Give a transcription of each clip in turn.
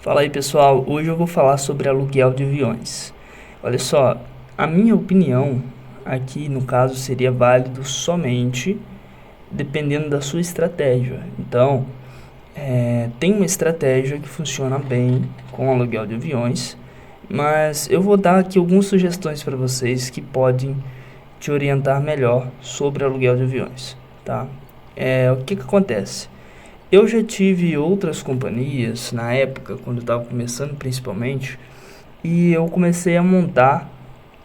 Fala aí pessoal, hoje eu vou falar sobre aluguel de aviões. Olha só, a minha opinião aqui no caso seria válido somente dependendo da sua estratégia. Então, tem uma estratégia que funciona bem com aluguel de aviões, mas eu vou dar aqui algumas sugestões para vocês que podem te orientar melhor sobre aluguel de aviões, tá? O que acontece? Eu já tive outras companhias na época, quando eu estava começando principalmente, e eu comecei a montar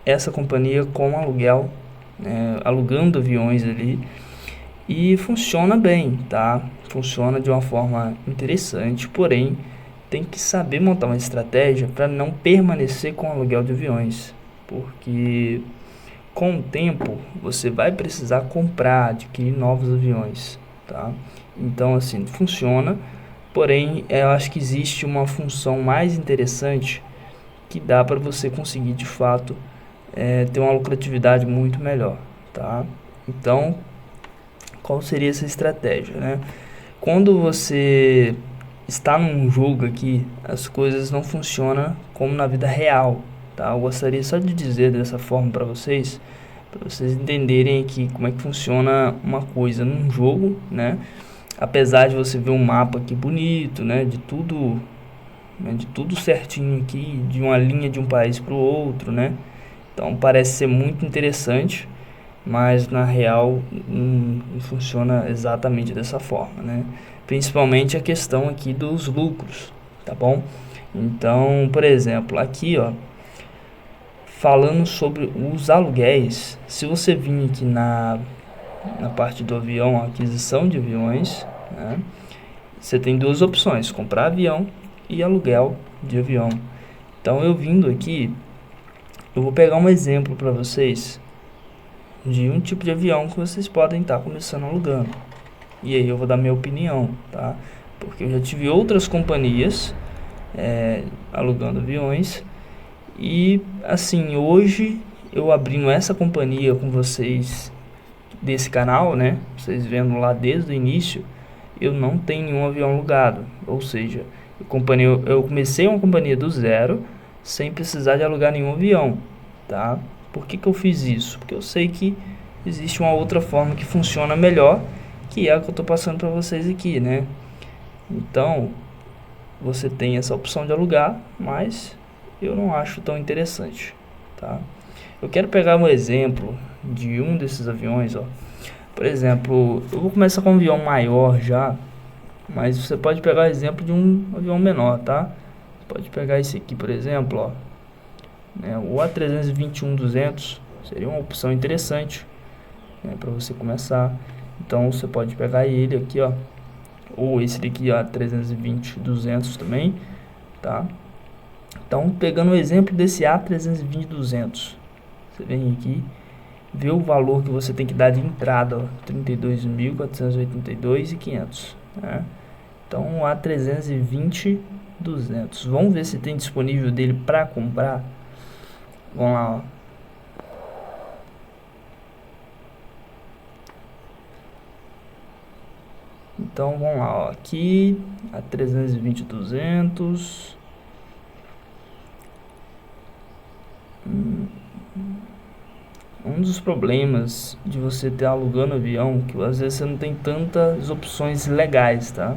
essa companhia com aluguel, né, alugando aviões ali, e funciona bem, tá? Funciona de uma forma interessante, porém tem que saber montar uma estratégia para não permanecer com aluguel de aviões, porque com o tempo você vai precisar comprar, adquirir novos aviões, tá? Então assim, funciona, porém eu acho que existe uma função mais interessante que dá para você conseguir de fato ter uma lucratividade muito melhor, tá? Então, qual seria essa estratégia, né? Quando você está num jogo aqui, as coisas não funcionam como na vida real, tá? Eu gostaria só de dizer dessa forma para vocês entenderem aqui como é que funciona uma coisa num jogo, né? Apesar de você ver um mapa aqui bonito, né, de tudo certinho aqui, de uma linha de um país para o outro, né? Então parece ser muito interessante, mas na real não funciona exatamente dessa forma, né? Principalmente a questão aqui dos lucros, tá bom? Então, por exemplo, aqui, ó, falando sobre os aluguéis, se você vir aqui na parte do avião, aquisição de aviões, né? Você tem duas opções, comprar avião e aluguel de avião. Então eu vindo aqui, eu vou pegar um exemplo para vocês de um tipo de avião que vocês podem estar começando alugando. E aí eu vou dar minha opinião, tá? Porque eu já tive outras companhias alugando aviões e assim, hoje eu abrindo essa companhia com vocês desse canal, né? Vocês vendo lá desde o início, eu não tenho nenhum avião alugado. Ou seja, eu comecei uma companhia do zero, sem precisar de alugar nenhum avião, tá? Por que eu fiz isso? Porque eu sei que existe uma outra forma que funciona melhor, que é a que eu estou passando para vocês aqui, né? Então, você tem essa opção de alugar, mas eu não acho tão interessante, tá? Eu quero pegar um exemplo de um desses aviões, ó. Por exemplo, eu vou começar com um avião maior já, mas você pode pegar o exemplo de um avião menor, tá? Você pode pegar esse aqui, por exemplo, ó, né, o A321-200 seria uma opção interessante, né, para você começar. Então você pode pegar ele aqui, ó, ou esse daqui, ó, A320-200 também, tá? Então, pegando o exemplo desse A320-200, você vem aqui, vê o valor que você tem que dar de entrada, ó, 32.482,500, né? Então, o A320-200. Vamos ver se tem disponível dele para comprar. Vamos lá, ó. Então, vamos lá, ó. Aqui, A320-200. Um dos problemas de você ter alugando avião, que às vezes você não tem tantas opções legais, tá?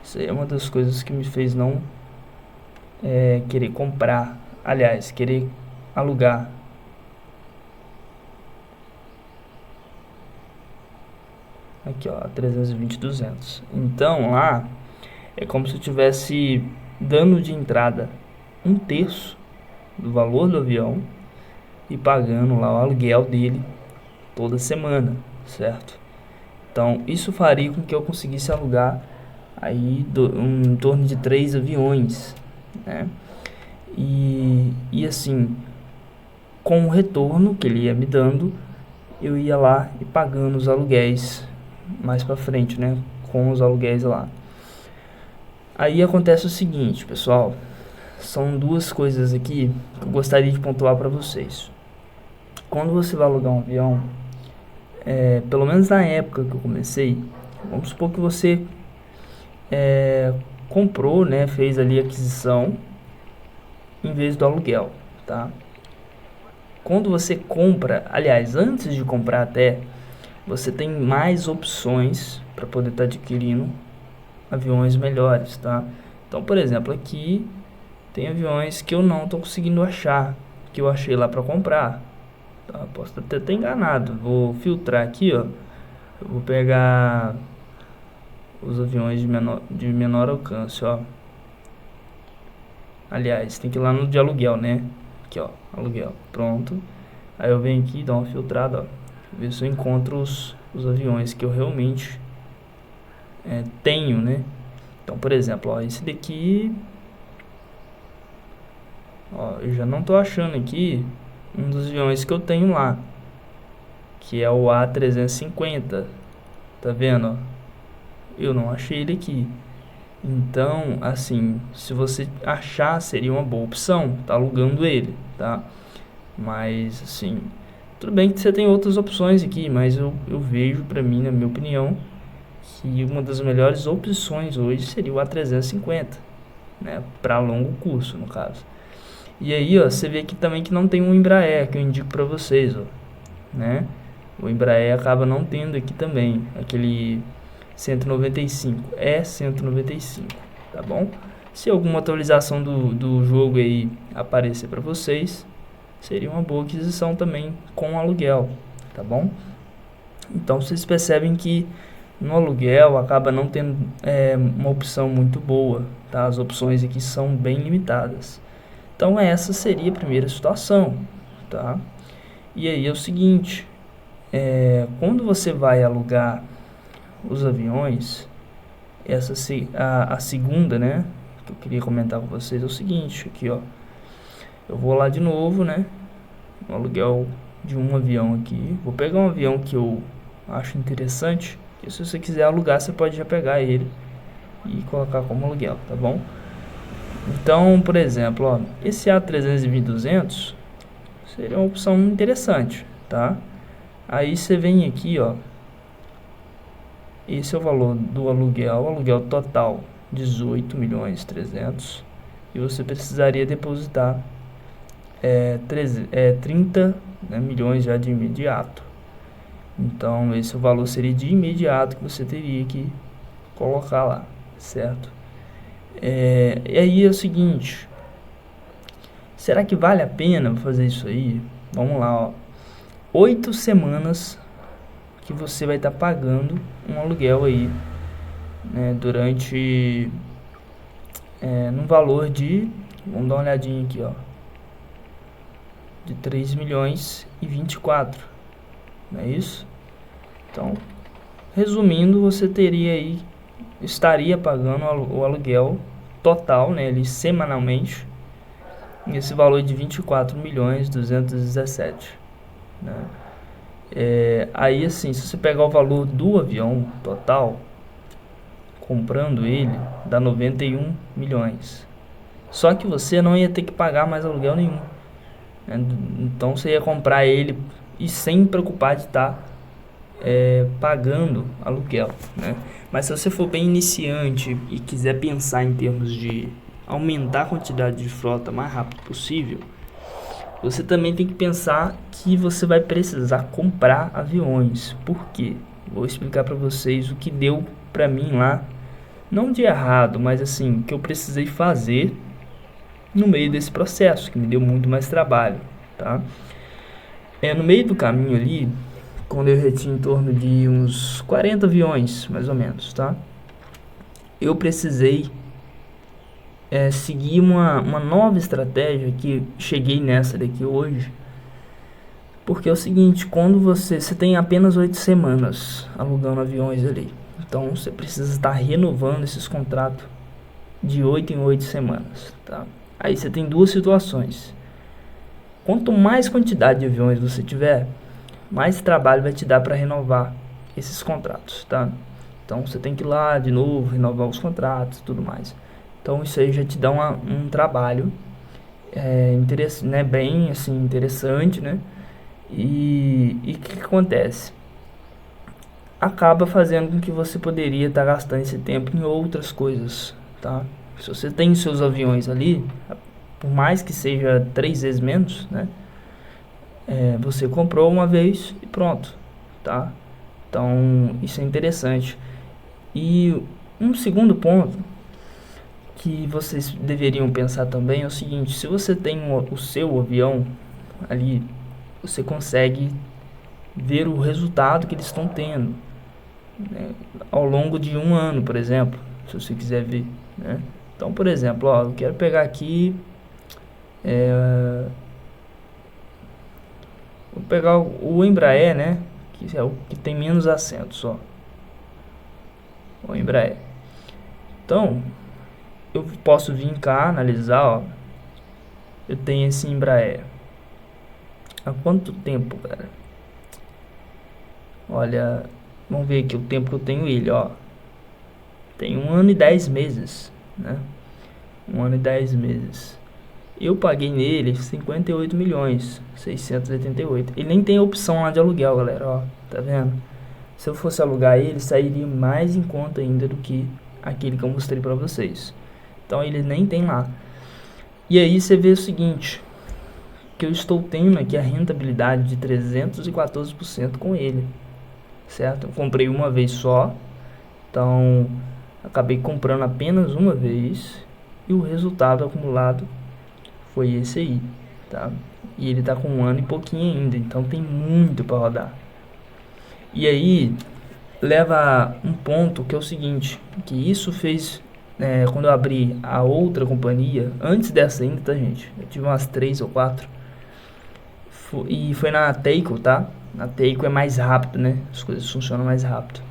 Isso aí é uma das coisas que me fez não querer comprar, aliás, querer alugar. Aqui, ó, 320-200. Então, lá é como se eu tivesse dando de entrada um terço do valor do avião e pagando lá o aluguel dele toda semana, certo? Então, isso faria com que eu conseguisse alugar aí em torno de 3 aviões, né? E assim, com o retorno que ele ia me dando, eu ia lá e pagando os aluguéis mais para frente, né? Com os aluguéis lá. Aí acontece o seguinte, pessoal, são duas coisas aqui que eu gostaria de pontuar para vocês. Quando você vai alugar um avião, pelo menos na época que eu comecei, vamos supor que você comprou, né, fez ali a aquisição em vez do aluguel, tá? Quando você compra, aliás, antes de comprar até, você tem mais opções para poder estar adquirindo aviões melhores, tá? Então, por exemplo, aqui tem aviões que eu não estou conseguindo achar, que eu achei lá para comprar, tá? Posso até ter enganado. Vou filtrar aqui, ó. Eu vou pegar os aviões de menor alcance, ó. Aliás, tem que ir lá no de aluguel, né? Aqui, ó, aluguel, pronto. Aí eu venho aqui e dou uma filtrada, ó. Ver se eu encontro os aviões que eu realmente tenho, né? Então, por exemplo, ó, esse daqui, ó, eu já não tô achando aqui um dos aviões que eu tenho lá, que é o A350. Tá vendo, ó? Eu não achei ele aqui. Então, assim, se você achar, seria uma boa opção, tá alugando ele, tá? Mas, assim, tudo bem que você tem outras opções aqui, mas eu vejo, pra mim, na minha opinião, que uma das melhores opções hoje seria o A350, né? Para longo curso, no caso. E aí, ó, você vê aqui também que não tem um Embraer, que eu indico pra vocês, ó, né? O Embraer acaba não tendo aqui também, aquele 195, é 195, tá bom? Se alguma atualização do jogo aí aparecer para vocês, seria uma boa aquisição também com aluguel, tá bom? Então vocês percebem que no aluguel acaba não tendo uma opção muito boa, tá? As opções aqui são bem limitadas. Então essa seria a primeira situação, tá? E aí é o seguinte, quando você vai alugar os aviões, a segunda, né, que eu queria comentar com vocês é o seguinte, aqui ó, eu vou lá de novo, né, no aluguel de um avião aqui, vou pegar um avião que eu acho interessante, que se você quiser alugar, você pode já pegar ele e colocar como aluguel, tá bom? Então, por exemplo, ó, esse A320-200 seria uma opção interessante, tá? Aí você vem aqui, ó, esse é o valor do aluguel total 18.300.000, e você precisaria depositar 30, né, milhões já de imediato. Então esse é o valor seria de imediato que você teria que colocar lá, certo? E aí é o seguinte, será que vale a pena fazer isso aí? Vamos lá, ó, 8 semanas que você vai estar pagando um aluguel aí, né, durante num valor de, vamos dar uma olhadinha aqui, ó, de 3.024.000, não é isso? Então, resumindo, você estaria pagando o aluguel total, né, ali semanalmente, nesse valor de 24.217.000, né? Aí assim, se você pegar o valor do avião total, comprando ele, dá 91 milhões. Só que você não ia ter que pagar mais aluguel nenhum, né? Então você ia comprar ele e sem preocupar de estar pagando aluguel, né? Mas se você for bem iniciante e quiser pensar em termos de aumentar a quantidade de frota o mais rápido possível, você também tem que pensar que você vai precisar comprar aviões. Por quê? Vou explicar para vocês o que deu para mim lá, não de errado, mas assim, o que eu precisei fazer no meio desse processo, que me deu muito mais trabalho, tá? No meio do caminho ali, quando eu já tinha em torno de uns 40 aviões, mais ou menos, tá? Eu precisei seguir uma nova estratégia, que cheguei nessa daqui hoje, porque é o seguinte, quando você tem apenas 8 semanas alugando aviões ali, então você precisa estar renovando esses contratos de 8 em 8 semanas, tá? Aí você tem duas situações. Quanto mais quantidade de aviões você tiver, mais trabalho vai te dar para renovar esses contratos, tá? Então você tem que ir lá de novo, renovar os contratos e tudo mais. Então isso aí já te dá um trabalho interessante, né? Bem assim, interessante, né? E o que acontece? Acaba fazendo com que você poderia estar gastando esse tempo em outras coisas, tá? Se você tem seus aviões ali, por mais que seja 3 vezes menos, né? Você comprou uma vez e pronto, tá? Então isso é interessante. E um segundo ponto que vocês deveriam pensar também é o seguinte: se você tem o seu avião ali, você consegue ver o resultado que eles estão tendo, né, ao longo de um ano, por exemplo, se você quiser ver, né? Então, por exemplo, ó, eu quero pegar aqui, vou pegar o Embraer, né, que é o que tem menos assentos, ó, o Embraer. Então, eu posso vir cá, analisar, ó, eu tenho esse Embraer. Há quanto tempo, cara? Olha, vamos ver aqui o tempo que eu tenho ele, ó. Tem 1 ano e 10 meses, né? 1 ano e 10 meses. Eu paguei nele 58 milhões, 688. Ele nem tem opção lá de aluguel, galera, ó. Tá vendo? Se eu fosse alugar ele, sairia mais em conta ainda do que aquele que eu mostrei pra vocês. Então ele nem tem lá. E aí você vê o seguinte, que eu estou tendo aqui a rentabilidade de 314% com ele, certo? Eu comprei uma vez só, então acabei comprando apenas uma vez e o resultado acumulado foi esse aí, tá? E ele tá com 1 ano e pouquinho ainda, então tem muito para rodar. E aí leva um ponto que é o seguinte, que isso fez quando eu abri a outra companhia, antes dessa ainda, tá, gente? Eu tive umas 3 ou 4. E foi na Teico, tá? Na Teico é mais rápido, né? As coisas funcionam mais rápido.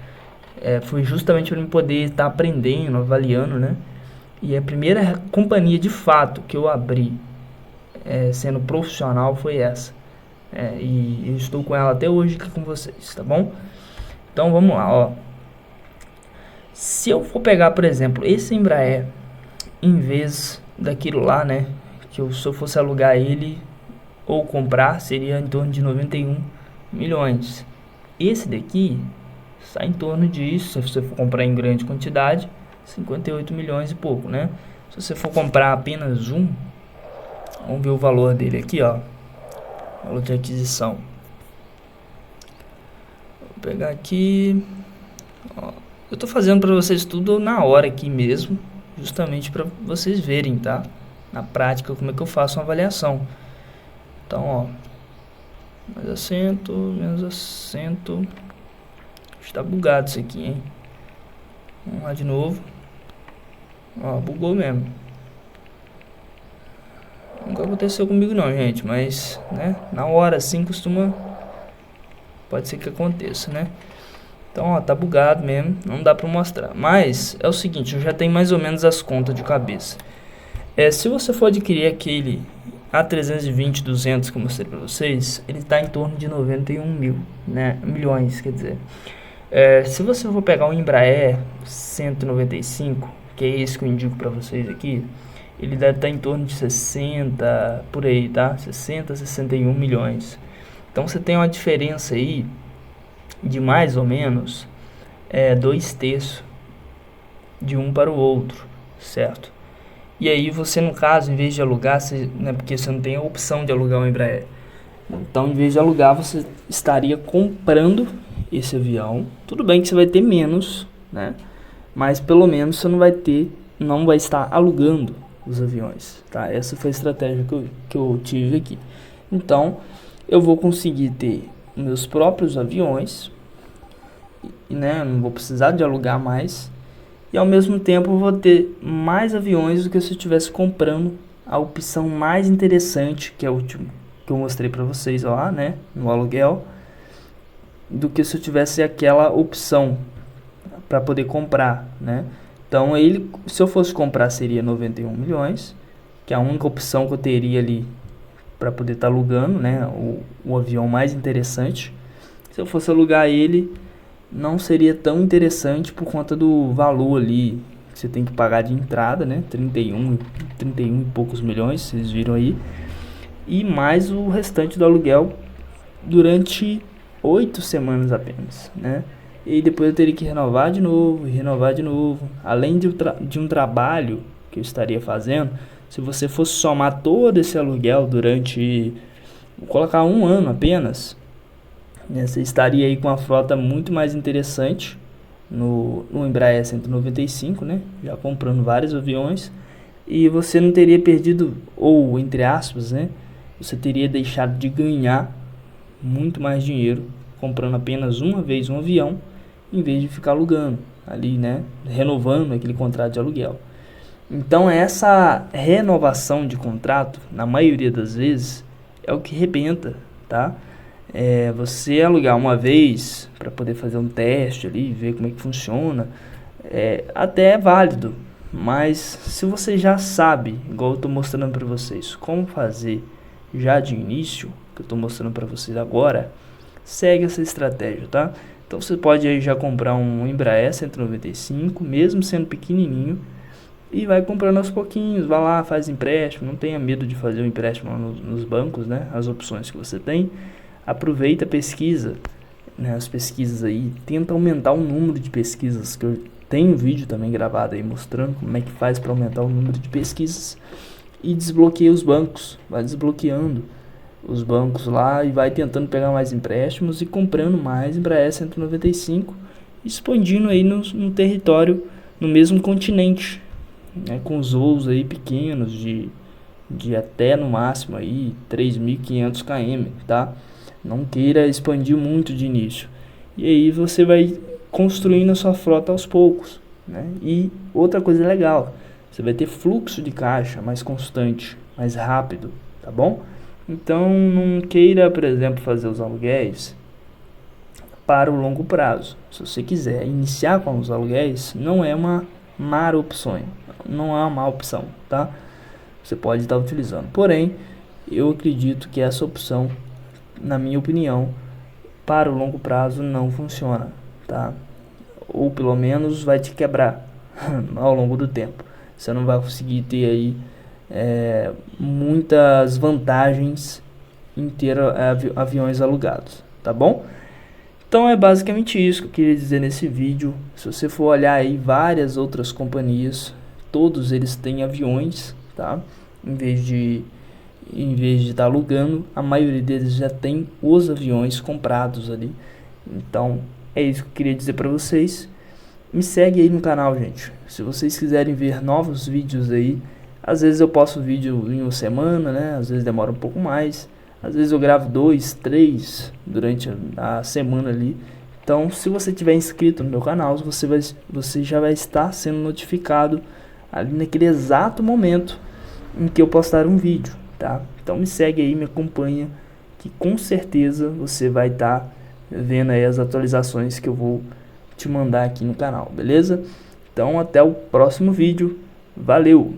Foi justamente para eu poder estar aprendendo, avaliando, né? E a primeira companhia de fato que eu abri, sendo profissional, foi essa. E eu estou com ela até hoje aqui com vocês, tá bom? Então vamos lá, ó. Se eu for pegar, por exemplo, esse Embraer, em vez daquilo lá, né? Se eu fosse alugar ele ou comprar, seria em torno de 91 milhões. Esse daqui sai em torno disso, se você for comprar em grande quantidade, 58 milhões e pouco, né? Se você for comprar apenas um, vamos ver o valor dele aqui, ó. Valor de aquisição. Vou pegar aqui, ó. Eu tô fazendo para vocês tudo na hora aqui mesmo, justamente para vocês verem, tá? Na prática, como é que eu faço uma avaliação. Então, ó, mais assento, menos assento. Está bugado isso aqui, hein? Vamos lá de novo. Ó, bugou mesmo. Nunca aconteceu comigo não, gente, mas, né, na hora assim costuma, pode ser que aconteça, né? Então, ó, tá bugado mesmo, não dá pra mostrar. Mas, é o seguinte, eu já tenho mais ou menos as contas de cabeça. Se você for adquirir aquele A320-200 que eu mostrei pra vocês, ele tá em torno de 91 mil, né? Milhões, quer dizer. Se você for pegar um Embraer 195, que é esse que eu indico pra vocês aqui, ele deve estar em torno de 60, por aí, tá? 60, 61 milhões. Então, você tem uma diferença aí de mais ou menos 2/3 de um para o outro, certo? E aí você, no caso, em vez de alugar, né, porque você não tem a opção de alugar um Embraer, então em vez de alugar, você estaria comprando esse avião. Tudo bem que você vai ter menos, né? Mas pelo menos você não vai estar alugando os aviões, tá? Essa foi a estratégia que eu tive aqui. Então eu vou conseguir ter meus próprios aviões, né? Não vou precisar de alugar mais, e ao mesmo tempo eu vou ter mais aviões do que se eu estivesse comprando a opção mais interessante, que é o último que eu mostrei para vocês lá, né, no aluguel, do que se eu tivesse aquela opção para poder comprar, né? Então se eu fosse comprar, seria 91 milhões, que é a única opção que eu teria ali para poder estar alugando, né, o avião mais interessante. Se eu fosse alugar ele, não seria tão interessante por conta do valor ali que você tem que pagar de entrada, né? 31 e poucos milhões, vocês viram aí. E mais o restante do aluguel durante 8 semanas apenas, né? e depois eu teria que renovar de novo e renovar de novo. Além de um trabalho que eu estaria fazendo, se você fosse somar todo esse aluguel durante, vou colocar 1 ano apenas, né, você estaria aí com uma frota muito mais interessante no Embraer 195, né, já comprando vários aviões, e você não teria perdido, ou entre aspas, né, você teria deixado de ganhar muito mais dinheiro comprando apenas uma vez um avião, em vez de ficar alugando ali, né, renovando aquele contrato de aluguel. Então essa renovação de contrato, na maioria das vezes, é o que rebenta, tá? Você alugar uma vez para poder fazer um teste ali, ver como é que funciona, até é válido, mas se você já sabe, igual eu estou mostrando para vocês, como fazer já de início, que eu estou mostrando para vocês agora, segue essa estratégia, tá? Então você pode aí já comprar um Embraer 195, mesmo sendo pequenininho, e vai comprando aos pouquinhos, vai lá, faz empréstimo, não tenha medo de fazer o empréstimo nos bancos, né? As opções que você tem, aproveita, pesquisa, né? As pesquisas aí, tenta aumentar o número de pesquisas, que eu tenho um vídeo também gravado aí mostrando como é que faz para aumentar o número de pesquisas, e desbloqueia os bancos, vai desbloqueando os bancos lá e vai tentando pegar mais empréstimos e comprando mais Embraer 195, expandindo aí no território, no mesmo continente, né, com os voos aí pequenos de até no máximo aí 3.500 km, tá? Não queira expandir muito de início. E aí você vai construindo a sua frota aos poucos, né? E outra coisa legal, você vai ter fluxo de caixa mais constante, mais rápido, tá bom? Então não queira, por exemplo, fazer os aluguéis para o longo prazo. Se você quiser iniciar com os aluguéis, não é uma má opção, não é uma má opção, tá? Você pode estar utilizando. Porém, eu acredito que essa opção, na minha opinião, para o longo prazo não funciona, tá? Ou pelo menos vai te quebrar ao longo do tempo. Você não vai conseguir ter aí muitas vantagens em ter aviões alugados, tá bom? Então é basicamente isso que eu queria dizer nesse vídeo. Se você for olhar aí várias outras companhias, todos eles têm aviões, tá? Em vez de estar alugando, a maioria deles já tem os aviões comprados ali. Então é isso que eu queria dizer para vocês. Me segue aí no canal, gente. Se vocês quiserem ver novos vídeos aí, às vezes eu posto vídeo em uma semana, né? Às vezes demora um pouco mais. Às vezes eu gravo 2, 3 durante a semana ali. Então, se você tiver inscrito no meu canal, você já vai estar sendo notificado ali naquele exato momento em que eu postar um vídeo, tá? Então me segue aí, me acompanha, que com certeza você vai estar vendo aí as atualizações que eu vou te mandar aqui no canal, beleza? Então até o próximo vídeo, valeu!